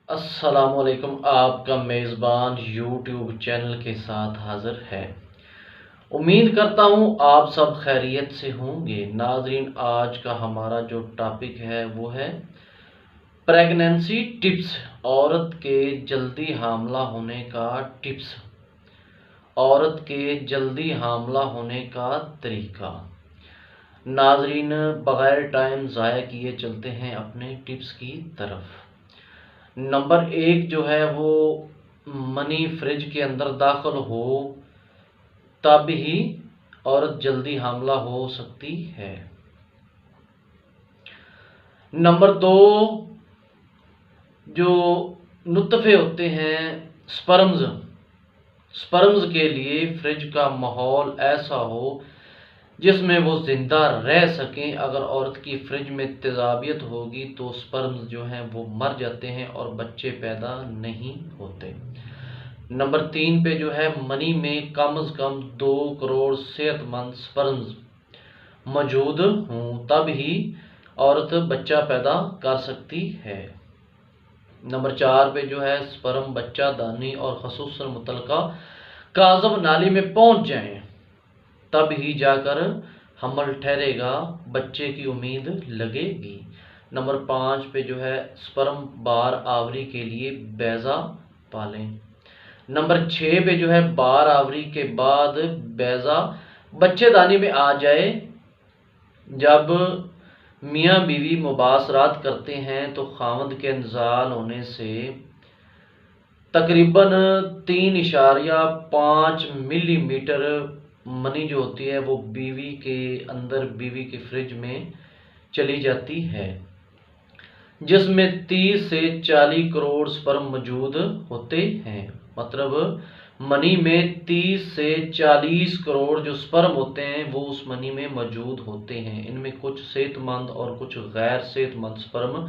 अस्सलामुअलैकुम। आपका मेज़बान यूट्यूब चैनल के साथ हाज़िर है। उम्मीद करता हूँ आप सब खैरियत से होंगे। नाज़रीन, आज का हमारा जो टॉपिक है वो है प्रेगनेंसी टिप्स। औरत के जल्दी हामला होने का टिप्स, औरत के जल्दी हामला होने का तरीका। नाज़रीन, बग़ैर टाइम ज़ाया किए चलते हैं अपने टिप्स की तरफ। नंबर 1 जो है वो मनी फ्रिज के अंदर दाखिल हो तब ही औरत जल्दी हामला हो सकती है। नंबर 2, जो नुतफ़े होते हैं स्पर्म्स के लिए फ्रिज का माहौल ऐसा हो जिसमें वो ज़िंदा रह सकें। अगर औरत की फ्रिज में तेज़ाबियत होगी तो स्पर्म्स जो हैं वो मर जाते हैं और बच्चे पैदा नहीं होते। नंबर 3 पे जो है मनी में कम से कम 2 करोड़ सेहतमंद स्पर्म्स मौजूद हों तब ही औरत बच्चा पैदा कर सकती है। नंबर 4 पे जो है स्पर्म बच्चा दानी और खसूसन मुतलका काज़ब नाली में पहुंच जाएं तब ही जाकर हमल ठहरेगा, बच्चे की उम्मीद लगेगी। नंबर 5 पे जो है स्पर्म बार आवरी के लिए बैजा पालें। नंबर 6 पे जो है बार आवरी के बाद बैजा बच्चेदानी में आ जाए। जब मियाँ बीवी मुबासरात करते हैं तो खामद के इंजाल होने से तकरीबन 3.5 मिलीमीटर मनी जो होती है वो बीवी के अंदर, बीवी की फ्रिज में चली जाती है, जिसमें 30 से 40 करोड़ स्पर्म मौजूद होते हैं। मतलब मनी में 30 से 40 करोड़ जो स्पर्म होते हैं वो उस मनी में मौजूद होते हैं। इनमें कुछ सेहतमंद और कुछ गैर सेहतमंद स्पर्म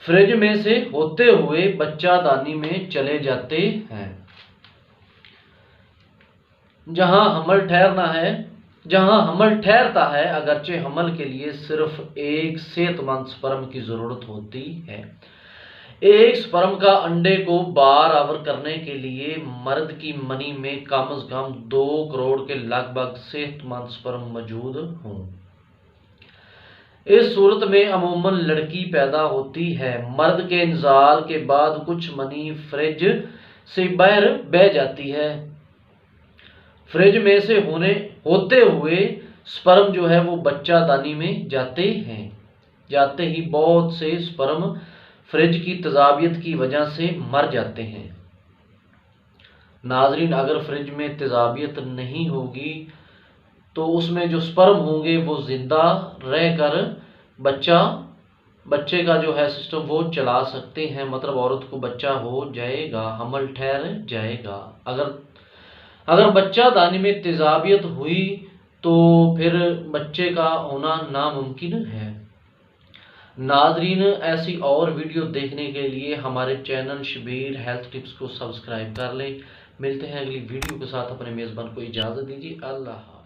फ्रिज में से होते हुए बच्चादानी में चले जाते हैं। जहां हमल ठहरता है, अगरचे हमल के लिए सिर्फ एक सेहतमंद स्पर्म की जरूरत होती है। एक स्पर्म का अंडे को बार आवर करने के लिए मर्द की मनी में कम से कम 2 करोड़ के लगभग सेहतमंद स्पर्म मौजूद हों। इस सूरत में अमूमन लड़की पैदा होती है। मर्द के इंजाल के बाद कुछ मनी फ्रिज से बाहर बह जाती है। फ्रिज में से होते हुए स्पर्म जो है वो बच्चादानी में जाते हैं। जाते ही बहुत से स्पर्म फ्रिज की तेजाबियत की वजह से मर जाते हैं। नाजरीन, अगर फ्रिज में तेजाबियत नहीं होगी तो उसमें जो स्पर्म होंगे वो जिंदा रहकर बच्चे का जो है सिस्टम वो चला सकते हैं। मतलब औरत को बच्चा हो जाएगा, हमल ठहर जाएगा। अगर बच्चादानी में तेजाबियत हुई तो फिर बच्चे का होना नामुमकिन है। नाजरीन, ऐसी और वीडियो देखने के लिए हमारे चैनल शबीर हेल्थ टिप्स को सब्सक्राइब कर लें। मिलते हैं अगली वीडियो के साथ। अपने मेज़बान को इजाज़त दीजिए। अल्लाह।